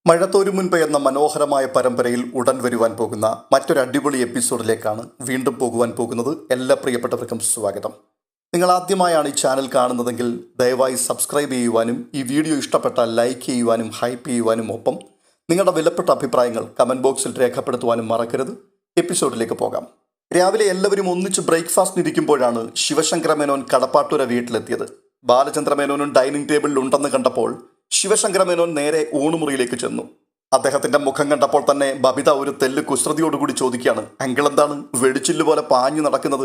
മഴത്തോരു മുൻപ് എന്ന മനോഹരമായ പരമ്പരയിൽ ഉടൻ വരുവാൻ പോകുന്ന മറ്റൊരു അടിപൊളി എപ്പിസോഡിലേക്കാണ് വീണ്ടും പോകുവാൻ പോകുന്നത്. എല്ലാ പ്രിയപ്പെട്ടവർക്കും സ്വാഗതം. നിങ്ങൾ ആദ്യമായാണ് ഈ ചാനൽ കാണുന്നതെങ്കിൽ ദയവായി സബ്സ്ക്രൈബ് ചെയ്യുവാനും ഈ വീഡിയോ ഇഷ്ടപ്പെട്ടാൽ ലൈക്ക് ചെയ്യുവാനും ഹൈപ്പ് ചെയ്യുവാനും ഒപ്പം നിങ്ങളുടെ വിലപ്പെട്ട അഭിപ്രായങ്ങൾ കമൻറ്റ് ബോക്സിൽ രേഖപ്പെടുത്തുവാനും മറക്കരുത്. എപ്പിസോഡിലേക്ക് പോകാം. രാവിലെ എല്ലാവരും ഒന്നിച്ച് ബ്രേക്ക്ഫാസ്റ്റിന് ഇരിക്കുമ്പോഴാണ് ശിവശങ്കര മേനോൻ കടപ്പാട്ടുര വീട്ടിലെത്തിയത്. ബാലചന്ദ്ര മേനോനും ഡൈനിങ് ടേബിളിൽ ഉണ്ടെന്ന് കണ്ടപ്പോൾ ശിവശങ്കര മേനോൻ നേരെ ഊണുമുറിയിലേക്ക് ചെന്നു. അദ്ദേഹത്തിന്റെ മുഖം കണ്ടപ്പോൾ തന്നെ ബബിത ഒരു തെല്ല് കുസൃതിയോടുകൂടി ചോദിക്കുകയാണ്, അങ്കിൾ എന്താണ് വെടിച്ചില്ല് പോലെ പാഞ്ഞു നടക്കുന്നത്?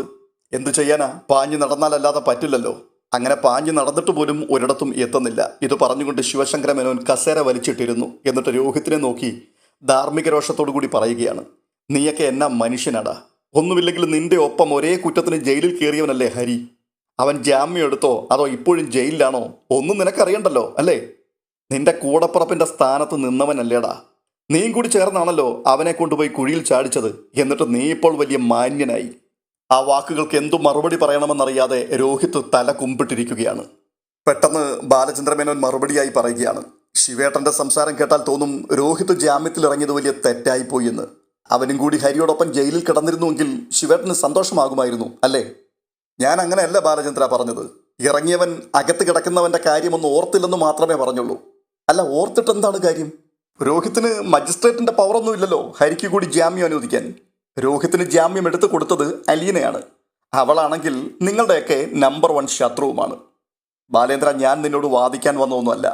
എന്തു ചെയ്യാനാ, പാഞ്ഞു നടന്നാലല്ലാതെ പറ്റില്ലല്ലോ. അങ്ങനെ പാഞ്ഞു നടന്നിട്ട് പോലും ഒരിടത്തും എത്തുന്നില്ല. ഇത് പറഞ്ഞുകൊണ്ട് ശിവശങ്കര മേനോൻ കസേര വലിച്ചിട്ടിരുന്നു. എന്നിട്ട് രോഹിത്തിനെ നോക്കി ധാർമ്മിക രോഷത്തോടു കൂടി പറയുകയാണ്, നീയൊക്കെ എന്നാ മനുഷ്യനാടാ. ഒന്നുമില്ലെങ്കിൽ നിന്റെ ഒപ്പം ഒരേ കുറ്റത്തിന് ജയിലിൽ കയറിയവനല്ലേ ഹരി. അവൻ ജാമ്യം എടുത്തോ അതോ ഇപ്പോഴും ജയിലിലാണോ? ഒന്നും നിനക്കറിയണ്ടല്ലോ അല്ലേ? നിന്റെ കൂടപ്പുറപ്പിന്റെ സ്ഥാനത്ത് നിന്നവനല്ലേടാ. നീയും കൂടി ചേർന്നാണല്ലോ അവനെ കൊണ്ടുപോയി കുഴിയിൽ ചാടിച്ചത്. എന്നിട്ട് നീ ഇപ്പോൾ വലിയ മാന്യനായി. ആ വാക്കുകൾക്ക് എന്തു മറുപടി പറയണമെന്നറിയാതെ രോഹിത് തല കുമ്പിട്ടിരിക്കുകയാണ്. പെട്ടെന്ന് ബാലചന്ദ്ര മേനോൻ മറുപടിയായി പറയുകയാണ്, ശിവേട്ടന്റെ സംസാരം കേട്ടാൽ തോന്നും രോഹിത് ജാമ്യത്തിൽ ഇറങ്ങിയത് വലിയ തെറ്റായിപ്പോയി എന്ന്. അവനും കൂടി ഹരിയോടൊപ്പം ജയിലിൽ കിടന്നിരുന്നുവെങ്കിൽ ശിവേട്ടന് സന്തോഷമാകുമായിരുന്നു അല്ലേ? ഞാൻ അങ്ങനെയല്ല ബാലചന്ദ്ര പറഞ്ഞത്. ഇറങ്ങിയവൻ അകത്ത് കിടക്കുന്നവന്റെ കാര്യമൊന്നും ഓർത്തില്ലെന്ന് മാത്രമേ പറഞ്ഞുള്ളൂ. അല്ല, ഓർത്തിട്ട് എന്താണ് കാര്യം? രോഹിത്തിന് മജിസ്ട്രേറ്റിന്റെ പവറൊന്നും ഇല്ലല്ലോ ഹരിക്ക് കൂടി ജാമ്യം അനുവദിക്കാൻ. രോഹിത്തിന് ജാമ്യം എടുത്തു കൊടുത്തത് അലീനയാണ്. അവളാണെങ്കിൽ നിങ്ങളുടെയൊക്കെ നമ്പർ 1 ശത്രുവുമാണ്. ബാലേന്ദ്ര, ഞാൻ നിന്നോട് വാദിക്കാൻ വന്നൊന്നുമല്ല.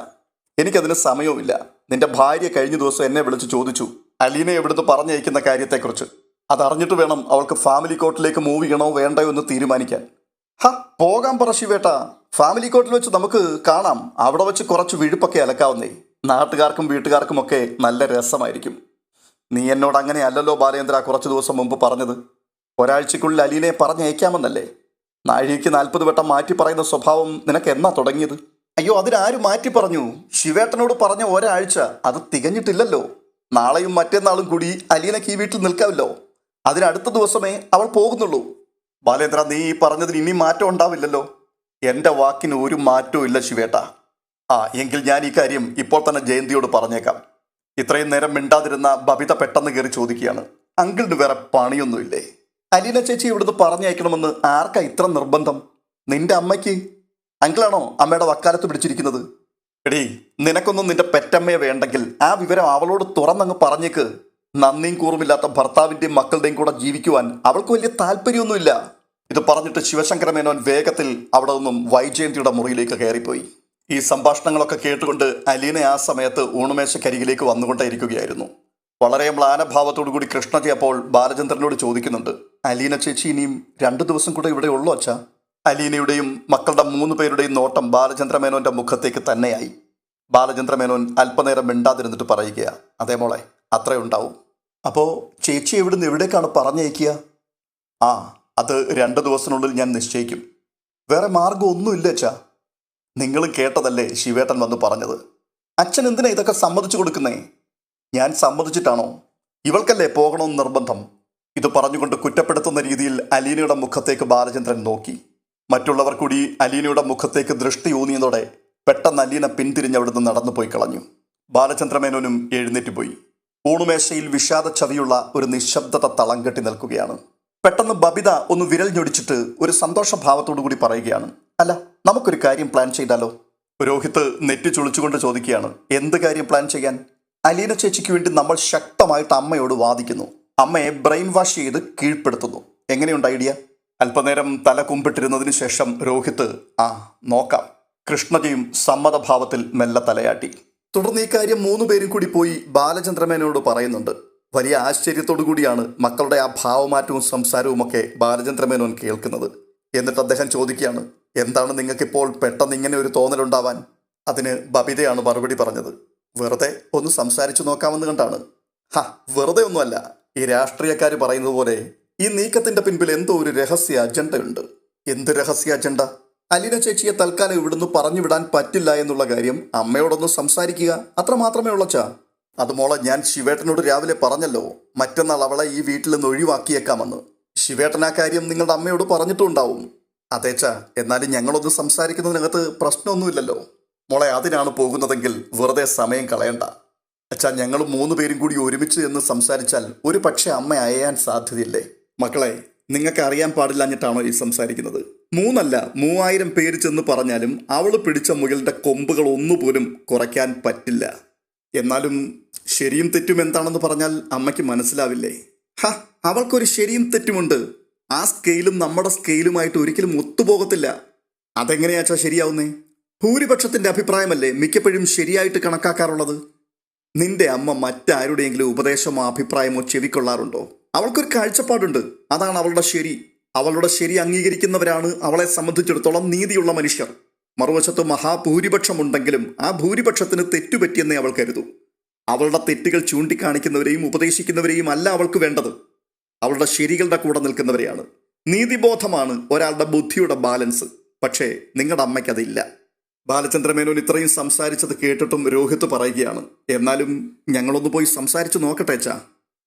എനിക്കതിന് സമയവുമില്ല. നിന്റെ ഭാര്യ കഴിഞ്ഞ ദിവസം എന്നെ വിളിച്ച് ചോദിച്ചു അലീനെ എവിടുന്ന് പറഞ്ഞയക്കുന്ന കാര്യത്തെക്കുറിച്ച്. അതറിഞ്ഞിട്ട് വേണം അവൾക്ക് ഫാമിലി കോർട്ടിലേക്ക് മൂവ് ചെയ്യണോ വേണ്ടയോ എന്ന് തീരുമാനിക്കാൻ. പോകാൻ പറ ശിവേട്ടാ. ഫാമിലി കോർട്ടിൽ വെച്ച് നമുക്ക് കാണാം. അവിടെ വെച്ച് കുറച്ച് വിഴുപ്പൊക്കെ അലക്കാവുന്നേ. നാട്ടുകാർക്കും വീട്ടുകാർക്കുമൊക്കെ നല്ല രസമായിരിക്കും. നീ എന്നോട് അങ്ങനെ അല്ലല്ലോ ബാലേന്ദ്ര കുറച്ച് ദിവസം മുമ്പ് പറഞ്ഞത്. ഒരാഴ്ചക്കുള്ളിൽ അലീനെ പറഞ്ഞയക്കാമെന്നല്ലേ? നാഴികയ്ക്ക് 40 വട്ടം മാറ്റി പറയുന്ന സ്വഭാവം നിനക്ക് എന്നാ തുടങ്ങിയത്? അയ്യോ, അതിനാരും മാറ്റി പറഞ്ഞു? ശിവേട്ടനോട് പറഞ്ഞ ഒരാഴ്ച അത് തികഞ്ഞിട്ടില്ലല്ലോ. നാളെയും മറ്റന്നാളും കൂടി അലീനയ്ക്ക് ഈ വീട്ടിൽ നിൽക്കാമല്ലോ. അതിനടുത്ത ദിവസമേ അവൾ പോകുന്നുള്ളൂ. ബാലേന്ദ്ര, നീ പറഞ്ഞതിന് ഇനി മാറ്റം ഉണ്ടാവില്ലല്ലോ. എൻ്റെ വാക്കിന് ഒരു മാറ്റവും ഇല്ല ശിവേട്ടാ. എങ്കിൽ ഞാൻ ഈ കാര്യം ഇപ്പോൾ തന്നെ ജയന്തിയോട് പറഞ്ഞേക്കാം. ഇത്രയും നേരം മിണ്ടാതിരുന്ന ബബിത പെട്ടെന്ന് കയറി ചോദിക്കുകയാണ്, അങ്കിളിന് വേറെ പണിയൊന്നുമില്ലേ? അലീന ചേച്ചി ഇവിടുന്ന് പറഞ്ഞയക്കണമെന്ന് ആർക്കാ ഇത്ര നിർബന്ധം? നിന്റെ അമ്മയ്ക്ക്? അങ്കിളാണോ അമ്മയുടെ വക്കാലത്ത് പിടിച്ചിരിക്കുന്നത്? എടീ, നിനക്കൊന്നും നിന്റെ പെറ്റമ്മയെ വേണ്ടെങ്കിൽ ആ വിവരം അവളോട് തുറന്നങ്ങ് പറഞ്ഞേക്ക്. നന്ദിയും കൂറുമില്ലാത്ത ഭർത്താവിൻ്റെയും മക്കളുടെയും കൂടെ ജീവിക്കുവാൻ അവൾക്ക് വലിയ താല്പര്യമൊന്നുമില്ല. ഇത് പറഞ്ഞിട്ട് ശിവശങ്കര മേനോൻ വേഗത്തിൽ അവിടെ നിന്നും വൈജയന്തിയുടെ മുറിയിലേക്ക് കയറിപ്പോയി. ഈ സംഭാഷണങ്ങളൊക്കെ കേട്ടുകൊണ്ട് അലീന ആ സമയത്ത് ഊണുമേശക്കരികിലേക്ക് വന്നുകൊണ്ടേയിരിക്കുകയായിരുന്നു. വളരെ മ്ലാനഭാവത്തോടു കൂടി കൃഷ്ണജി അപ്പോൾ ബാലചന്ദ്രനോട് ചോദിക്കുന്നുണ്ട്, അലീന ചേച്ചി ഇനിയും 2 ദിവസം കൂടെ ഇവിടെ ഉള്ളൂ അച്ഛാ? അലീനയുടെയും മക്കളുടെ 3 പേരുടെയും നോട്ടം ബാലചന്ദ്ര മേനോന്റെ മുഖത്തേക്ക് തന്നെയായി. ബാലചന്ദ്ര മേനോൻ അല്പനേരം മിണ്ടാതിരുന്നിട്ട് പറയുകയാ, അതേ മോളെ, അത്രയുണ്ടാവും. അപ്പോൾ ചേച്ചി എവിടുന്ന് എവിടേക്കാണ് പറഞ്ഞയക്കുക? അത് 2 ദിവസത്തിനുള്ളിൽ ഞാൻ നിശ്ചയിക്കും. വേറെ മാർഗം ഒന്നുമില്ല അച്ഛാ. നിങ്ങളും കേട്ടതല്ലേ ശിവേട്ടൻ വന്ന് പറഞ്ഞത്. അച്ഛൻ എന്തിനാ ഇതൊക്കെ സമ്മതിച്ചു കൊടുക്കുന്നേ? ഞാൻ സമ്മതിച്ചിട്ടാണോ? ഇവൾക്കല്ലേ പോകണമെന്ന് നിർബന്ധം. ഇത് പറഞ്ഞുകൊണ്ട് കുറ്റപ്പെടുത്തുന്ന രീതിയിൽ അലീനയുടെ മുഖത്തേക്ക് ബാലചന്ദ്രൻ നോക്കി. മറ്റുള്ളവർ കൂടി അലീനയുടെ മുഖത്തേക്ക് ദൃഷ്ടി ഊന്നിയതോടെ പെട്ടെന്ന് അലീന പിന്തിരിഞ്ഞവിടുന്ന് നടന്നു പോയി കളഞ്ഞു. ബാലചന്ദ്ര മേനോനും എഴുന്നേറ്റ് പോയി. ഊണുമേശയിൽ വിഷാദ ചവിയുള്ള ഒരു നിശബ്ദത തളം കെട്ടി നിൽക്കുകയാണ്. പെട്ടെന്ന് ബബിത ഒന്ന് വിരൽ ഞൊടിച്ചിട്ട് ഒരു സന്തോഷഭാവത്തോടു കൂടി പറയുകയാണ്, അല്ല, നമുക്കൊരു കാര്യം പ്ലാൻ ചെയ്താലോ? രോഹിത് നെറ്റി ചുളിച്ചുകൊണ്ട് ചോദിക്കുകയാണ്, എന്ത് കാര്യം പ്ലാൻ ചെയ്യാൻ? അലീന ചേച്ചിക്ക് വേണ്ടി നമ്മൾ ശക്തമായിട്ട് അമ്മയോട് വാദിക്കുന്നു. അമ്മയെ ബ്രെയിൻ വാഷ് ചെയ്ത് കീഴ്പ്പെടുത്തുന്നു. എങ്ങനെയുണ്ട് ഐഡിയ? അല്പനേരം തല കുമ്പിട്ടിരുന്നതിന് ശേഷം രോഹിത് നോക്കാം. കൃഷ്ണജിയും സമ്മതഭാവത്തിൽ മെല്ലെ തലയാട്ടി. തുടർന്ന് ഈ കാര്യം 3 പേരും കൂടി പോയി ബാലചന്ദ്രമേനോട് പറയുന്നുണ്ട്. വലിയ ആശ്ചര്യത്തോടു കൂടിയാണ് മക്കളുടെ ആ ഭാവമാറ്റവും സംസാരവും ഒക്കെ ബാലചന്ദ്രമേനോൻ കേൾക്കുന്നത്. എന്നിട്ട് അദ്ദേഹം ചോദിക്കുകയാണ്, എന്താണ് നിങ്ങൾക്കിപ്പോൾ പെട്ടെന്ന് ഇങ്ങനെ ഒരു തോന്നലുണ്ടാവാൻ? അതിന് ബബിതയാണ് മറുപടി പറഞ്ഞത്, വെറുതെ ഒന്ന് സംസാരിച്ചു നോക്കാമെന്ന് കണ്ടാണ്. വെറുതെ ഒന്നുമല്ല. ഈ രാഷ്ട്രീയക്കാർ പറയുന്നത് പോലെ ഈ നീക്കത്തിന്റെ പിൻപിൽ എന്തോ ഒരു രഹസ്യ അജണ്ടയുണ്ട്. എന്ത് രഹസ്യ അജണ്ട? അലീന ചേച്ചിയെ തൽക്കാലം ഇവിടുന്ന് പറഞ്ഞു വിടാൻ പറ്റില്ല എന്നുള്ള കാര്യം അമ്മയോടൊന്ന് സംസാരിക്കുക, അത്ര മാത്രമേ ഉള്ളച്ചാ. അത് മോളെ, ഞാൻ ശിവേട്ടനോട് രാവിലെ പറഞ്ഞല്ലോ, മറ്റന്നാൾ അവളെ ഈ വീട്ടിൽ നിന്ന് ഒഴിവാക്കിയേക്കാമെന്ന്. ശിവേട്ടൻ ആ കാര്യം നിങ്ങളുടെ അമ്മയോട് പറഞ്ഞിട്ടുണ്ടാവും. അതേച്ചാ, എന്നാലും ഞങ്ങളൊന്ന് സംസാരിക്കുന്നതിനകത്ത് പ്രശ്നമൊന്നുമില്ലല്ലോ. മോളെ, അതിനാണ് പോകുന്നതെങ്കിൽ വെറുതെ സമയം കളയണ്ട. അച്ഛാ, ഞങ്ങൾ മൂന്ന് പേരും കൂടി ഒരുമിച്ച് എന്ന് സംസാരിച്ചാൽ ഒരു പക്ഷേ അമ്മ അയയാൻ സാധ്യതയില്ലേ? മക്കളെ, നിങ്ങൾക്ക് അറിയാൻ പാടില്ലാഞ്ഞിട്ടാണോ ഈ സംസാരിക്കുന്നത്? മൂന്നല്ല 3000 പേര് ചെന്ന് പറഞ്ഞാലും അവൾ പിടിച്ച മുയലിന്റെ കൊമ്പുകൾ ഒന്നുപോലും കുറയ്ക്കാൻ പറ്റില്ല. എന്നാലും ശരിയും തെറ്റും എന്താണെന്ന് പറഞ്ഞാൽ അമ്മയ്ക്ക് മനസ്സിലാവില്ലേ? ഹ, അവൾക്കൊരു ശരിയും തെറ്റുമുണ്ട്. ആ സ്കെയിലും നമ്മുടെ സ്കെയിലുമായിട്ട് ഒരിക്കലും ഒത്തുപോകത്തില്ല. അതെങ്ങനെയാച്ചാ ശരിയാവുന്നേ? ഭൂരിപക്ഷത്തിന്റെ അഭിപ്രായമല്ലേ മിക്കപ്പോഴും ശരിയായിട്ട് കണക്കാക്കാറുള്ളത്? നിന്റെ അമ്മ മറ്റാരുടെയെങ്കിലും ഉപദേശമോ അഭിപ്രായമോ ചെവിക്കൊള്ളാറുണ്ടോ? അവൾക്കൊരു കാഴ്ചപ്പാടുണ്ട്, അതാണ് അവളുടെ ശരി. അവളുടെ ശരി അംഗീകരിക്കുന്നവരാണ് അവളെ സംബന്ധിച്ചിടത്തോളം നീതിയുള്ള മനുഷ്യർ. മറുവശത്ത് മഹാഭൂരിപക്ഷമുണ്ടെങ്കിലും ആ ഭൂരിപക്ഷത്തിന് തെറ്റുപറ്റിയെന്നേ അവൾ കരുതൂ. അവളുടെ തെറ്റുകൾ ചൂണ്ടിക്കാണിക്കുന്നവരെയും ഉപദേശിക്കുന്നവരെയും അല്ല അവൾക്ക് വേണ്ടത്, അവളുടെ ശരികളുടെ കൂടെ നിൽക്കുന്നവരെയാണ്. നീതിബോധമാണ് ഒരാളുടെ ബുദ്ധിയുടെ ബാലൻസ്. പക്ഷേ നിങ്ങളുടെ അമ്മയ്ക്കതില്ല. ബാലചന്ദ്രമേനോൻ ഇത്രയും സംസാരിച്ചത് കേട്ടിട്ടും രോഹിത് പറയുകയാണ്, എന്നാലും ഞങ്ങളൊന്ന് പോയി സംസാരിച്ചു നോക്കട്ടെ അച്ഛാ.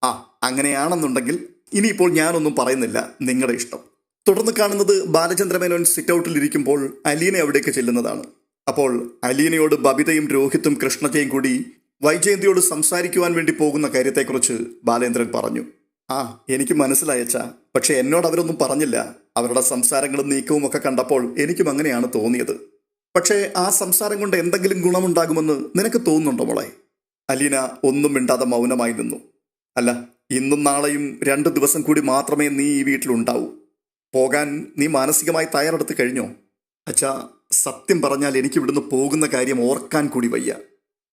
ആ, അങ്ങനെയാണെന്നുണ്ടെങ്കിൽ ഇനിയിപ്പോൾ ഞാനൊന്നും പറയുന്നില്ല, നിങ്ങളുടെ ഇഷ്ടം. തുടർന്ന് കാണുന്നത് ബാലചന്ദ്രമേനോൻ സിറ്റ് ഔട്ടിലിരിക്കുമ്പോൾ അലീന അവിടേക്ക് ചെല്ലുന്നതാണ്. അപ്പോൾ അലീനയോട് ബബിതയും രോഹിത്തും കൃഷ്ണജയും കൂടി വൈജയന്തിയോട് സംസാരിക്കുവാൻ വേണ്ടി പോകുന്ന കാര്യത്തെക്കുറിച്ച് ബാലേന്ദ്രൻ പറഞ്ഞു. ആ, എനിക്ക് മനസ്സിലായച്ചാ, പക്ഷെ എന്നോട് അവരൊന്നും പറഞ്ഞില്ല. അവരുടെ സംസാരങ്ങളും നീക്കവും ഒക്കെ കണ്ടപ്പോൾ എനിക്കും അങ്ങനെയാണ് തോന്നിയത്. പക്ഷേ ആ സംസാരം കൊണ്ട് എന്തെങ്കിലും ഗുണമുണ്ടാകുമെന്ന് നിനക്ക് തോന്നുന്നുണ്ടോ മോളെ? അലീന ഒന്നും മിണ്ടാതെ മൗനമായി നിന്നു. അല്ല, ഇന്നും നാളെയും 2 ദിവസം കൂടി മാത്രമേ നീ ഈ വീട്ടിലുണ്ടാവൂ. പോകാൻ നീ മാനസികമായി തയ്യാറെടുത്ത് കഴിഞ്ഞോ? അച്ഛാ, സത്യം പറഞ്ഞാൽ എനിക്ക് ഇവിടുന്ന് പോകുന്ന കാര്യം ഓർക്കാൻ കൂടി വയ്യ.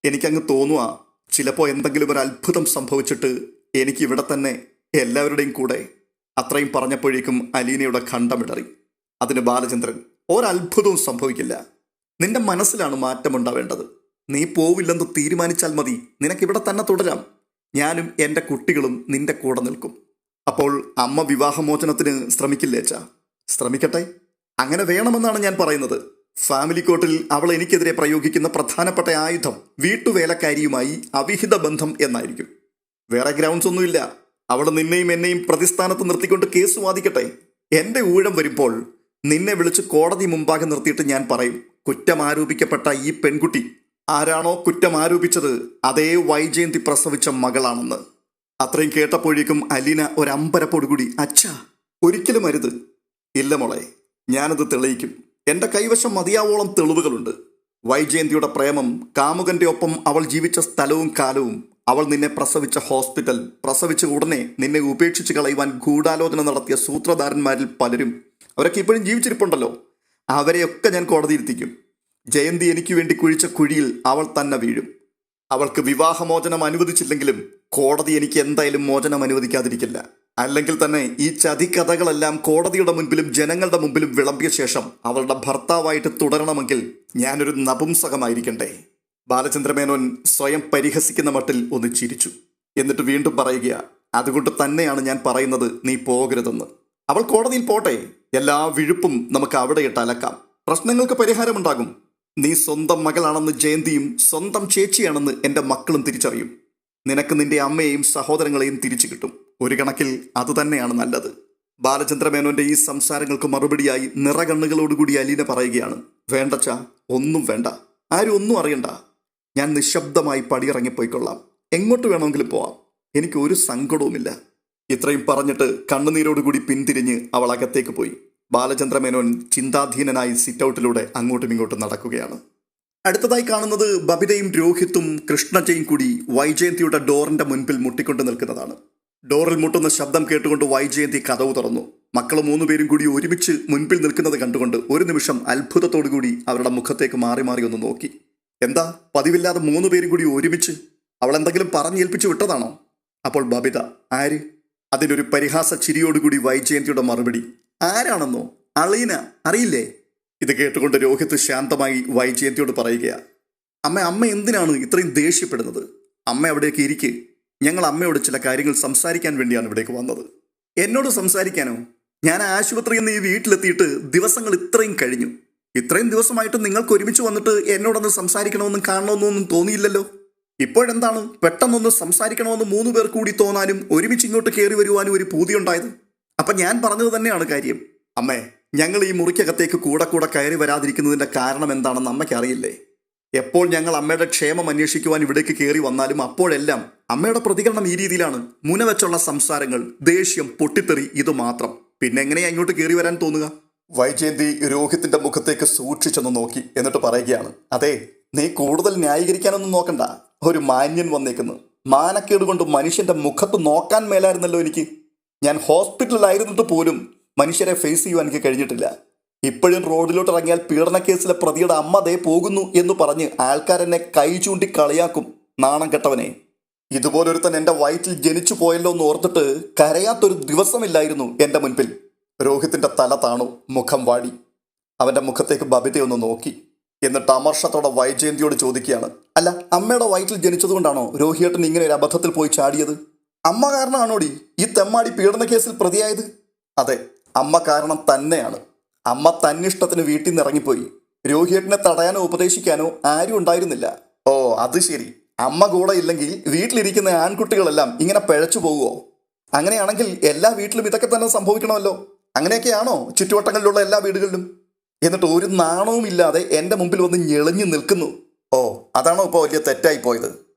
എനിക്കങ്ങ് തോന്നുക, ചിലപ്പോൾ എന്തെങ്കിലും ഒരു അത്ഭുതം സംഭവിച്ചിട്ട് എനിക്ക് ഇവിടെ തന്നെ എല്ലാവരുടെയും കൂടെ. അത്രയും പറഞ്ഞപ്പോഴേക്കും അലീനയുടെ ഖണ്ഡമിടറി. അതിന് ബാലചന്ദ്രൻ, ഒരത്ഭുതവും സംഭവിക്കില്ല. നിന്റെ മനസ്സിലാണ് മാറ്റമുണ്ടാവേണ്ടത്. നീ പോവില്ലെന്ന് തീരുമാനിച്ചാൽ മതി, നിനക്കിവിടെ തന്നെ തുടരാം. ഞാനും എൻ്റെ കുട്ടികളും നിന്റെ കൂടെ നിൽക്കും. അപ്പോൾ അമ്മ വിവാഹമോചനത്തിന് ശ്രമിക്കില്ലേ അച്ഛാ? ശ്രമിക്കട്ടെ, അങ്ങനെ വേണമെന്നാണ് ഞാൻ പറയുന്നത്. ഫാമിലി കോർട്ടിൽ അവൾ എനിക്കെതിരെ പ്രയോഗിക്കുന്ന പ്രധാനപ്പെട്ട ആയുധം വീട്ടുവേലക്കാരിയുമായി അവിഹിത ബന്ധം എന്നായിരിക്കും. വേറെ ഗ്രൗണ്ട്സ് ഒന്നുമില്ല. അവൾ നിന്നെയും എന്നെയും പ്രതിസ്ഥാനത്ത് നിർത്തിക്കൊണ്ട് കേസ് വാദിക്കട്ടെ. എൻ്റെ ഊഴം വരുമ്പോൾ നിന്നെ വിളിച്ച് കോടതി മുമ്പാകെ നിർത്തിയിട്ട് ഞാൻ പറയും, കുറ്റം ആരോപിക്കപ്പെട്ട ഈ പെൺകുട്ടി ആരാണോ കുറ്റം ആരോപിച്ചത് അതേ വൈജയന്തി പ്രസവിച്ച മകളാണെന്ന്. അത്രയും കേട്ടപ്പോഴേക്കും അലീന ഒരമ്പരപ്പോടുകൂടി, അച്ഛാ, ഒരിക്കലും അരുത്. ഇല്ല മോളെ, ഞാനത് തെളിയിക്കും. എൻ്റെ കൈവശം മതിയാവോളം തെളിവുകളുണ്ട്. വൈജയന്തിയുടെ പ്രേമം, കാമുകന്റെ ഒപ്പം അവൾ ജീവിച്ച സ്ഥലവും കാലവും, അവൾ നിന്നെ പ്രസവിച്ച ഹോസ്പിറ്റൽ, പ്രസവിച്ച ഉടനെ നിന്നെ ഉപേക്ഷിച്ച് കളയുവാൻ ഗൂഢാലോചന നടത്തിയ സൂത്രധാരന്മാരിൽ പലരും, അവരൊക്കെ ഇപ്പോഴും ജീവിച്ചിരിപ്പുണ്ടല്ലോ, അവരെയൊക്കെ ഞാൻ കോടതിയിരുത്തിക്കും. ജയന്തി എനിക്ക് വേണ്ടി കുഴിച്ച കുഴിയിൽ അവൾ തന്നെ വീഴും. അവൾക്ക് വിവാഹമോചനം അനുവദിച്ചില്ലെങ്കിലും കോടതി എനിക്ക് എന്തായാലും മോചനം അനുവദിക്കാതിരിക്കില്ല. അല്ലെങ്കിൽ തന്നെ ഈ ചതിക്കഥകളെല്ലാം കോടതിയുടെ മുൻപിലും ജനങ്ങളുടെ മുമ്പിലും വിളമ്പിയ ശേഷം അവളുടെ ഭർത്താവായിട്ട് തുടരണമെങ്കിൽ ഞാനൊരു നപുംസകമായിരിക്കണ്ടേ? ബാലചന്ദ്രമേനോൻ സ്വയം പരിഹസിക്കുന്ന മട്ടിൽ ഒന്ന് ചിരിച്ചു. എന്നിട്ട് വീണ്ടും പറയുക, അതുകൊണ്ട് തന്നെയാണ് ഞാൻ പറയുന്നത് നീ പോകരുതെന്ന്. അവൾ കോടതിയിൽ പോട്ടെ, എല്ലാ വിഴുപ്പും നമുക്ക് അവിടെ ഇട്ട് അലക്കാം. പ്രശ്നങ്ങൾക്ക് പരിഹാരമുണ്ടാകും. നീ സ്വന്തം മകളാണെന്ന് ജയന്തിയും സ്വന്തം ചേച്ചിയാണെന്ന് എൻ്റെ മക്കളും തിരിച്ചറിയും. നിനക്ക് നിന്റെ അമ്മയെയും സഹോദരങ്ങളെയും തിരിച്ചു കിട്ടും. ഒരു കണക്കിൽ അതുതന്നെയാണ് നല്ലത്. ബാലചന്ദ്രമേനോന്റെ ഈ സംസാരങ്ങൾക്ക് മറുപടിയായി നിറകണ്ണുകളോടുകൂടി അലീന പറയുകയാണ്, വേണ്ടച്ചാ, ഒന്നും വേണ്ട, ആരും ഒന്നും അറിയണ്ട. ഞാൻ നിശബ്ദമായി പടിയിറങ്ങിപ്പോയിക്കൊള്ളാം. എങ്ങോട്ട് വേണമെങ്കിലും പോവാം. എനിക്ക് ഒരു സങ്കടവുമില്ല. ഇത്രയും പറഞ്ഞിട്ട് കണ്ണുനീരോടുകൂടി പിന്തിരിഞ്ഞ് അവൾ അകത്തേക്ക് പോയി. ബാലചന്ദ്രമേനോൻ ചിന്താധീനനായി സിറ്റ് ഔട്ടിലൂടെ അങ്ങോട്ടും ഇങ്ങോട്ടും നടക്കുകയാണ്. അടുത്തതായി കാണുന്നത് ബബിതയും രോഹിത്തും കൃഷ്ണജയും കൂടി വൈജയന്തിയുടെ ഡോറിന്റെ മുൻപിൽ മുട്ടിക്കൊണ്ട് നിൽക്കുന്നതാണ്. ഡോറിൽ മുട്ടുന്ന ശബ്ദം കേട്ടുകൊണ്ട് വൈജയന്തി കതവ് തുറന്നു. മക്കൾ 3 പേരും കൂടി ഒരുമിച്ച് മുൻപിൽ നിൽക്കുന്നത് കണ്ടുകൊണ്ട് ഒരു നിമിഷം അത്ഭുതത്തോടുകൂടി അവരുടെ മുഖത്തേക്ക് മാറി മാറി ഒന്ന് നോക്കി. എന്താ പതിവില്ലാതെ 3 പേരും കൂടി ഒരുമിച്ച്? അവൾ എന്തെങ്കിലും പറഞ്ഞേൽപ്പിച്ചു വിട്ടതാണോ? അപ്പോൾ ബബിത, ആര്? അതിനൊരു പരിഹാസ ചിരിയോടുകൂടി വൈജയന്തിയുടെ മറുപടി, ആരാണെന്നോ? അളീന, അറിയില്ലേ? ഇത് കേട്ടുകൊണ്ട് രോഹിത് ശാന്തമായി വൈജയന്തിയോട് പറയുകയാണ്, അമ്മ എന്തിനാണ് ഇത്രയും ദേഷ്യപ്പെടുന്നത്? അമ്മ അവിടേക്ക് ഇരിക്ക്. ഞങ്ങൾ അമ്മയോട് ചില കാര്യങ്ങൾ സംസാരിക്കാൻ വേണ്ടിയാണ് ഇവിടേക്ക് വന്നത്. എന്നോട് സംസാരിക്കാനോ? ഞാൻ ആശുപത്രിയിൽ നിന്ന് ഈ വീട്ടിലെത്തിയിട്ട് ദിവസങ്ങൾ ഇത്രയും കഴിഞ്ഞു. ഇത്രയും ദിവസമായിട്ട് നിങ്ങൾക്ക് ഒരുമിച്ച് വന്നിട്ട് എന്നോടൊന്ന് സംസാരിക്കണമെന്നും കാണണമെന്നൊന്നും തോന്നിയില്ലല്ലോ. ഇപ്പോഴെന്താണ് പെട്ടെന്നൊന്ന് സംസാരിക്കണമെന്ന് 3 പേർ കൂടി തോന്നാനും ഒരുമിച്ച് ഇങ്ങോട്ട് കയറി വരുവാനും ഒരു പൂതിയുണ്ടായത്? അപ്പം ഞാൻ പറഞ്ഞത് തന്നെയാണ് കാര്യം. അമ്മേ, ഞങ്ങൾ ഈ മുറിക്കകത്തേക്ക് കൂടെ കയറി വരാതിരിക്കുന്നതിൻ്റെ കാരണം എന്താണെന്ന് അമ്മയ്ക്ക് അറിയില്ലേ? എപ്പോൾ ഞങ്ങൾ അമ്മയുടെ ക്ഷേമം അന്വേഷിക്കുവാൻ ഇവിടേക്ക് കയറി വന്നാലും അപ്പോഴെല്ലാം അമ്മയുടെ പ്രതികരണം ഈ രീതിയിലാണ്. മുനവെച്ചുള്ള സംസാരങ്ങൾ, ദേഷ്യം, പൊട്ടിത്തെറി, ഇത് മാത്രം. പിന്നെ എങ്ങനെയാ ഇങ്ങോട്ട് കയറി വരാൻ തോന്നുക? വൈജയന്തി രോഹിത്തിന്റെ മുഖത്തേക്ക് സൂക്ഷിച്ചൊന്ന് നോക്കി, എന്നിട്ട് പറയുകയാണ്, അതെ, നീ കൂടുതൽ ന്യായീകരിക്കാനൊന്നും നോക്കണ്ട. ഒരു മാന്യൻ വന്നേക്കുന്നു. മാനക്കേട് കൊണ്ട് മനുഷ്യന്റെ മുഖത്ത് നോക്കാൻ മേലായിരുന്നല്ലോ എനിക്ക്. ഞാൻ ഹോസ്പിറ്റലിലായിരുന്നിട്ട് പോലും മനുഷ്യരെ ഫേസ് ചെയ്യുവാൻ എനിക്ക് കഴിഞ്ഞിട്ടില്ല. ഇപ്പോഴും റോഡിലോട്ട് ഇറങ്ങിയാൽ പീഡന കേസിലെ പ്രതിയുടെ അമ്മ ദേ പോകുന്നു എന്ന് പറഞ്ഞ് ആൾക്കാരെന്നെ കൈ ചൂണ്ടി കളിയാക്കും. നാണം കെട്ടവനെ. ഇതുപോലൊരുത്തൻ എൻ്റെ വയറ്റിൽ ജനിച്ചു പോയല്ലോ എന്ന് ഓർത്തിട്ട് കരയാത്തൊരു ദിവസമില്ലായിരുന്നു എൻ്റെ മുൻപിൽ. രോഹിത്തിന്റെ തല താണു, മുഖം വാടി. അവന്റെ മുഖത്തേക്ക് ബബിത ഒന്ന് നോക്കി. എന്നിട്ട് അമർഷത്തോടെ വൈജയന്തിയോട് ചോദിക്കുകയാണ്, അല്ല, അമ്മയുടെ വയറ്റിൽ ജനിച്ചതുകൊണ്ടാണോ രോഹിയേട്ടൻ ഇങ്ങനെ ഒരു അബദ്ധത്തിൽ പോയി ചാടിയത്? അമ്മ കാരണമാണോടി ഈ തെമ്മാടി പീഡന കേസിൽ പ്രതിയായത്? അതെ, അമ്മ കാരണം തന്നെയാണ്. അമ്മ തന്നിഷ്ടത്തിന് വീട്ടിൽ നിന്ന് ഇറങ്ങിപ്പോയി. രോഹിയേട്ടനെ തടയാനോ ഉപദേശിക്കാനോ ആരും ഉണ്ടായിരുന്നില്ല. ഓ, അത് ശരി. അമ്മ കൂടെ ഇല്ലെങ്കിൽ വീട്ടിലിരിക്കുന്ന ആൺകുട്ടികളെല്ലാം ഇങ്ങനെ പിഴച്ചു പോകുമോ? അങ്ങനെയാണെങ്കിൽ എല്ലാ വീട്ടിലും ഇതൊക്കെ തന്നെ സംഭവിക്കണമല്ലോ. അങ്ങനെയൊക്കെയാണോ ചുറ്റുവട്ടങ്ങളിലുള്ള എല്ലാ വീടുകളിലും? എന്നിട്ട് ഒരു നാണവും ഇല്ലാതെ എൻ്റെ മുമ്പിൽ വന്ന് ഞെളിഞ്ഞു നിൽക്കുന്നു. ഓ, അതാണോ ഇപ്പോൾ വലിയ തെറ്റായി പോയത്?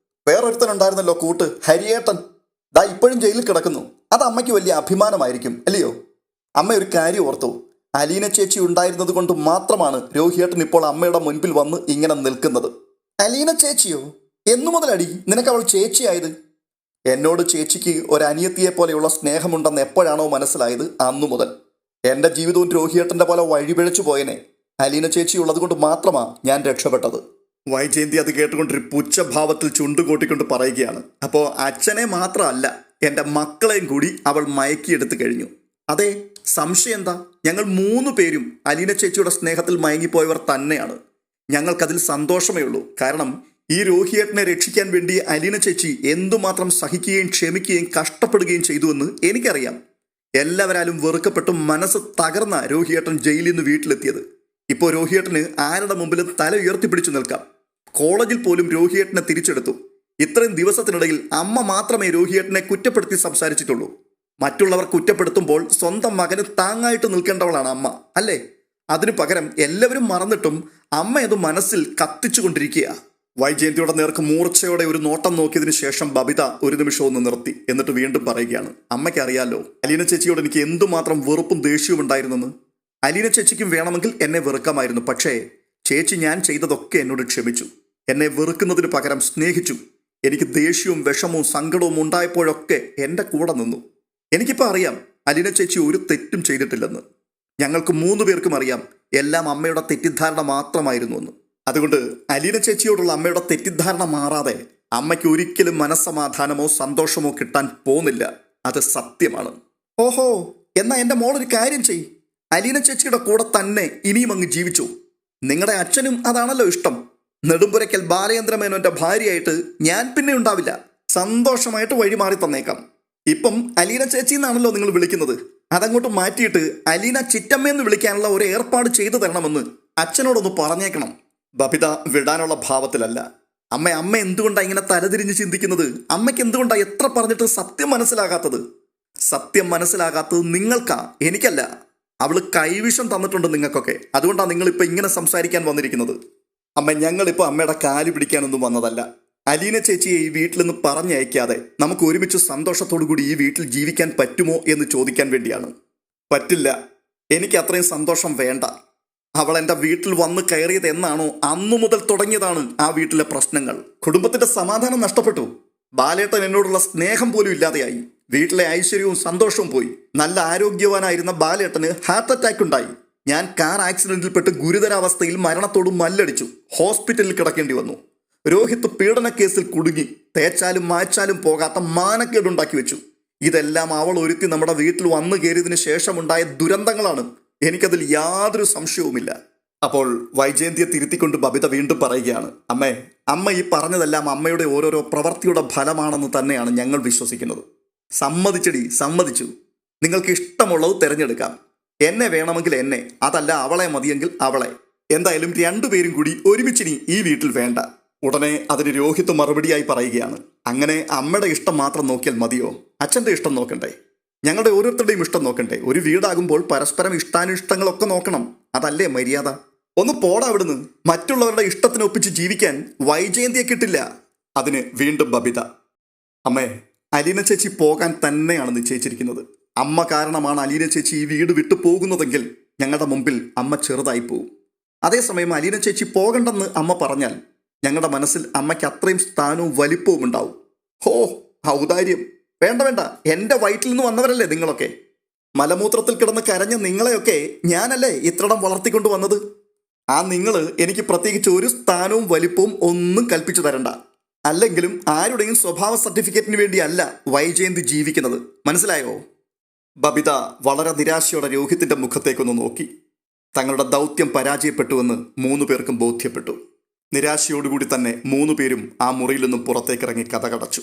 വേറൊരുത്തനുണ്ടായിരുന്നല്ലോ കൂട്ട്, ഹരിയേട്ടൻ. ദാ ഇപ്പോഴും ജയിലിൽ കിടക്കുന്നു. അത് അമ്മയ്ക്ക് വലിയ അഭിമാനമായിരിക്കും അല്ലയോ? അമ്മ ഒരു കാര്യം ഓർത്തു. അലീന ചേച്ചി ഉണ്ടായിരുന്നത് കൊണ്ട് മാത്രമാണ് രോഹിയേട്ടൻ ഇപ്പോൾ അമ്മയുടെ മുൻപിൽ വന്ന് ഇങ്ങനെ നിൽക്കുന്നത്. അലീന ചേച്ചിയോ? എന്നു മുതലടി നിനക്ക് അവൾ ചേച്ചിയായത്? എന്നോട് ചേച്ചിക്ക് ഒരു അനിയത്തിയെ പോലെയുള്ള സ്നേഹമുണ്ടെന്ന് എപ്പോഴാണോ മനസ്സിലായത് അന്നു മുതൽ. എൻ്റെ ജീവിതവും രോഹിയേട്ടൻ്റെ പോലെ വഴിപിഴച്ചു പോയനെ. അലീന ചേച്ചി ഉള്ളത് കൊണ്ട് മാത്രമാണ് ഞാൻ രക്ഷപ്പെട്ടത്. വൈജയന്തി അത് കേട്ടുകൊണ്ടൊരു പുച്ഛഭാവത്തിൽ ചുണ്ടുകൂട്ടിക്കൊണ്ട് പറയുകയാണ്, അപ്പോൾ അച്ഛനെ മാത്രമല്ല എൻ്റെ മക്കളെയും കൂടി അവൾ മയക്കിയെടുത്തു കഴിഞ്ഞു. അതെ, സംശയം എന്താ? ഞങ്ങൾ 3 പേരും അലീന ചേച്ചിയുടെ സ്നേഹത്തിൽ മയങ്ങിപ്പോയവർ തന്നെയാണ്. ഞങ്ങൾക്കതിൽ സന്തോഷമേ ഉള്ളൂ. കാരണം ഈ രോഹിയേട്ടനെ രക്ഷിക്കാൻ വേണ്ടി അലീന ചേച്ചി എന്തുമാത്രം സഹിക്കുകയും ക്ഷമിക്കുകയും കഷ്ടപ്പെടുകയും ചെയ്തുവെന്ന് എനിക്കറിയാം. എല്ലാവരാലും വെറുക്കപ്പെട്ടും മനസ്സ് തകർന്ന രോഹിയേട്ടൻ ജയിലിൽ നിന്ന് വീട്ടിലെത്തിയത്. ഇപ്പോൾ രോഹിയേട്ടന് ആരുടെ മുമ്പിലും തല ഉയർത്തിപ്പിടിച്ചു നിൽക്കാം. കോളേജിൽ പോലും രോഹിയേട്ടനെ തിരിച്ചെടുത്തു. ഇത്രയും ദിവസത്തിനിടയിൽ അമ്മ മാത്രമേ രോഹിയേട്ടനെ കുറ്റപ്പെടുത്തി സംസാരിച്ചിട്ടുള്ളൂ. മറ്റുള്ളവർ കുറ്റപ്പെടുത്തുമ്പോൾ സ്വന്തം മകന് താങ്ങായിട്ട് നിൽക്കേണ്ടവളാണ് അമ്മ, അല്ലേ? അതിനു പകരം എല്ലാവരും മറന്നിട്ടും അമ്മ അത് മനസ്സിൽ കത്തിച്ചുകൊണ്ടിരിക്കുക. വൈജയന്തിയുടെ നേർക്ക് മൂർച്ചയോടെ ഒരു നോട്ടം നോക്കിയതിനു ശേഷം ബബിത ഒരു നിമിഷം ഒന്ന് നിർത്തി. എന്നിട്ട് വീണ്ടും പറയുകയാണ്, അമ്മയ്ക്ക് അറിയാലോ അലീന ചേച്ചിയോട് എനിക്ക് എന്തുമാത്രം വെറുപ്പും ദേഷ്യവും ഉണ്ടായിരുന്നെന്ന്. അലീന ചേച്ചിക്കും വേണമെങ്കിൽ എന്നെ വെറുക്കാമായിരുന്നു. പക്ഷേ ചേച്ചി ഞാൻ ചെയ്തതൊക്കെ എന്നോട് ക്ഷമിച്ചു. എന്നെ വെറുക്കുന്നതിന് പകരം സ്നേഹിച്ചു. എനിക്ക് ദേഷ്യവും വിഷമവും സങ്കടവും ഉണ്ടായപ്പോഴൊക്കെ എൻ്റെ കൂടെ നിന്നു. എനിക്കിപ്പോൾ അറിയാം അലീന ചേച്ചി ഒരു തെറ്റും ചെയ്തിട്ടില്ലെന്ന്. ഞങ്ങൾക്ക് 3 പേർക്കും അറിയാം എല്ലാം അമ്മയുടെ തെറ്റിദ്ധാരണ മാത്രമായിരുന്നു എന്ന്. അതുകൊണ്ട് അലീന ചേച്ചിയോടുള്ള അമ്മയുടെ തെറ്റിദ്ധാരണ മാറാതെ അമ്മയ്ക്ക് ഒരിക്കലും മനസ്സമാധാനമോ സന്തോഷമോ കിട്ടാൻ പോകുന്നില്ല. അത് സത്യമാണ്. ഓഹോ, എന്നാ എൻ്റെ മോളൊരു കാര്യം ചെയ്. അലീന ചേച്ചിയുടെ കൂടെ തന്നെ ഇനിയും അങ്ങ് ജീവിച്ചു. നിങ്ങളുടെ അച്ഛനും അതാണല്ലോ ഇഷ്ടം. നെടുമ്പുരയ്ക്കൽ ബാലചന്ദ്രമേനോന്റെ ഭാര്യയായിട്ട് ഞാൻ പിന്നെ ഉണ്ടാവില്ല. സന്തോഷമായിട്ട് വഴിമാറി തന്നേക്കാം. ഇപ്പം അലീന ചേച്ചി എന്നാണല്ലോ നിങ്ങൾ വിളിക്കുന്നത്. അതങ്ങോട്ട് മാറ്റിയിട്ട് അലീന ചിറ്റമ്മയെന്ന് വിളിക്കാനുള്ള ഒരു ഏർപ്പാട് ചെയ്തു തരണമെന്ന് അച്ഛനോടൊന്ന് പറഞ്ഞേക്കണം. ബബിത വിടാനുള്ള ഭാവത്തിലല്ല. അമ്മ എന്തുകൊണ്ടാണ് ഇങ്ങനെ തലതിരിഞ്ഞ് ചിന്തിക്കുന്നത്? അമ്മയ്ക്ക് എന്തുകൊണ്ടാണ് എത്ര പറഞ്ഞിട്ട് സത്യം മനസ്സിലാകാത്തത്? സത്യം മനസ്സിലാകാത്തത് നിങ്ങൾക്കാ, എനിക്കല്ല. അവള് കൈവിഷം തന്നിട്ടുണ്ട് നിങ്ങൾക്കൊക്കെ. അതുകൊണ്ടാണ് നിങ്ങളിപ്പോൾ ഇങ്ങനെ സംസാരിക്കാൻ വന്നിരിക്കുന്നത്. അമ്മ, ഞങ്ങളിപ്പോൾ അമ്മയുടെ കാല് പിടിക്കാനൊന്നും വന്നതല്ല. അലീന ചേച്ചിയെ ഈ വീട്ടിൽ നിന്ന് പറഞ്ഞയക്കാതെ നമുക്ക് ഒരുമിച്ച് സന്തോഷത്തോടു കൂടി ഈ വീട്ടിൽ ജീവിക്കാൻ പറ്റുമോ എന്ന് ചോദിക്കാൻ വേണ്ടിയാണ്. പറ്റില്ല. എനിക്ക് അത്രയും സന്തോഷം വേണ്ട. അവൾ എൻ്റെ വീട്ടിൽ വന്ന് കയറിയത് എന്നാണോ അന്നു മുതൽ തുടങ്ങിയതാണ് ആ വീട്ടിലെ പ്രശ്നങ്ങൾ. കുടുംബത്തിന്റെ സമാധാനം നഷ്ടപ്പെട്ടു. ബാലേട്ടൻ എന്നോടുള്ള സ്നേഹം പോലും ഇല്ലാതെയായി. വീട്ടിലെ ഐശ്വര്യവും സന്തോഷവും പോയി. നല്ല ആരോഗ്യവാനായിരുന്ന ബാലേട്ടന് ഹാർട്ട് അറ്റാക്ക് ഉണ്ടായി. ഞാൻ കാർ ആക്സിഡന്റിൽപ്പെട്ട് ഗുരുതരാവസ്ഥയിൽ മരണത്തോട് മല്ലടിച്ചു. ഹോസ്പിറ്റലിൽ കിടക്കേണ്ടി വന്നു. രോഹിത് പീഡന കേസിൽ കുടുങ്ങി. തേച്ചാലും മായ്ച്ചാലും പോകാത്ത മാനക്കേടുണ്ടാക്കി വെച്ചു. ഇതെല്ലാം അവൾ ഒരുത്തി നമ്മുടെ വീട്ടിൽ വന്നു കയറിയതിനു ശേഷമുണ്ടായ ദുരന്തങ്ങളാണ്. എനിക്കതിൽ യാതൊരു സംശയവുമില്ല. അപ്പോൾ വൈജയന്തിയെ തിരുത്തിക്കൊണ്ട് ബബിത വീണ്ടും പറയുകയാണ്, അമ്മ ഈ പറഞ്ഞതെല്ലാം അമ്മയുടെ ഓരോരോ പ്രവൃത്തിയുടെ ഫലമാണെന്ന് തന്നെയാണ് ഞങ്ങൾ വിശ്വസിക്കുന്നത്. സമ്മതിച്ചു. നിങ്ങൾക്ക് ഇഷ്ടമുള്ളത് തിരഞ്ഞെടുക്കാം. എന്നെ വേണമെങ്കിൽ എന്നെ, അതല്ല അവളെ മതിയെങ്കിൽ അവളെ. എന്തായാലും 2 പേരും കൂടി ഒരുമിച്ചിനി ഈ വീട്ടിൽ വേണ്ട. ഉടനെ അതിന് രോഹിത് മറുപടിയായി പറയുകയാണ്, അങ്ങനെ അമ്മയുടെ ഇഷ്ടം മാത്രം നോക്കിയാൽ മതിയോ? അച്ഛൻ്റെ ഇഷ്ടം നോക്കണ്ടേ? ഞങ്ങളുടെ ഓരോരുത്തരുടെയും ഇഷ്ടം നോക്കണ്ടേ? ഒരു വീടാകുമ്പോൾ പരസ്പരം ഇഷ്ടാനിഷ്ടങ്ങളൊക്കെ നോക്കണം. അതല്ലേ മര്യാദ? ഒന്ന് പോടാ അവിടുന്ന്. മറ്റുള്ളവരുടെ ഇഷ്ടത്തിനൊപ്പിച്ച് ജീവിക്കാൻ വൈജയന്തിയെ കിട്ടില്ല. അതിന് വീണ്ടും ബബിത, അമ്മേ, അലീന ചേച്ചി പോകാൻ തന്നെയാണ് നിശ്ചയിച്ചിരിക്കുന്നത്. അമ്മ കാരണമാണ് അലീന ചേച്ചി ഈ വീട് വിട്ടു പോകുന്നതെങ്കിൽ ഞങ്ങളുടെ മുമ്പിൽ അമ്മ ചെറുതായി പോവും. അതേസമയം അലീന ചേച്ചി പോകണ്ടെന്ന് അമ്മ പറഞ്ഞാൽ ഞങ്ങളുടെ മനസ്സിൽ അമ്മയ്ക്ക് അത്രയും സ്ഥാനവും വലിപ്പവും ഉണ്ടാവും. ഹോ, ഔദാര്യം! വേണ്ട വേണ്ട, എൻ്റെ വയറ്റിൽ നിന്ന് വന്നവരല്ലേ നിങ്ങളൊക്കെ. മലമൂത്രത്തിൽ കിടന്ന് കരഞ്ഞ നിങ്ങളെയൊക്കെ ഞാനല്ലേ ഇത്രടം വളർത്തിക്കൊണ്ട് വന്നത്. ആ നിങ്ങൾ എനിക്ക് പ്രത്യേകിച്ച് ഒരു സ്ഥാനവും വലിപ്പവും ഒന്നും കൽപ്പിച്ചു തരണ്ട. അല്ലെങ്കിലും ആരുടെയും സ്വഭാവ സർട്ടിഫിക്കറ്റിന് വേണ്ടിയല്ല വൈജയന്തി ജീവിക്കുന്നത്, മനസ്സിലായോ? ബബിത വളരെ നിരാശയോടെ രോഹിത്തിന്റെ മുഖത്തേക്കൊന്ന് നോക്കി. തങ്ങളുടെ ദൗത്യം പരാജയപ്പെട്ടുവെന്ന് 3 പേർക്കും ബോധ്യപ്പെട്ടു. നിരാശയോടുകൂടി തന്നെ 3 പേരും ആ മുറിയിൽ നിന്നും പുറത്തേക്കിറങ്ങി കഥകടച്ചു.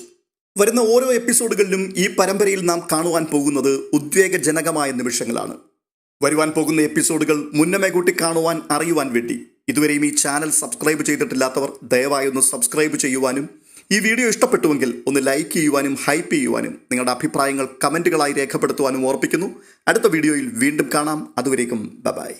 വരുന്ന ഓരോ എപ്പിസോഡുകളിലും ഈ പരമ്പരയിൽ നാം കാണുവാൻ പോകുന്നത് ഉദ്വേഗജനകമായ നിമിഷങ്ങളാണ്. വരുവാൻ പോകുന്ന എപ്പിസോഡുകൾ മുന്നമേ കൂട്ടി കാണുവാൻ അറിയുവാൻ വേണ്ടി ഇതുവരെയും ഈ ചാനൽ സബ്സ്ക്രൈബ് ചെയ്തിട്ടില്ലാത്തവർ ദയവായി ഒന്ന് സബ്സ്ക്രൈബ് ചെയ്യുവാനും ഈ വീഡിയോ ഇഷ്ടപ്പെട്ടുവെങ്കിൽ ഒന്ന് ലൈക്ക് ചെയ്യുവാനും ഹൈപ്പ് ചെയ്യുവാനും നിങ്ങളുടെ അഭിപ്രായങ്ങൾ കമൻറ്റുകളായി രേഖപ്പെടുത്തുവാനും ഓർപ്പിക്കുന്നു. അടുത്ത വീഡിയോയിൽ വീണ്ടും കാണാം. അതുവരേക്കും ബൈ.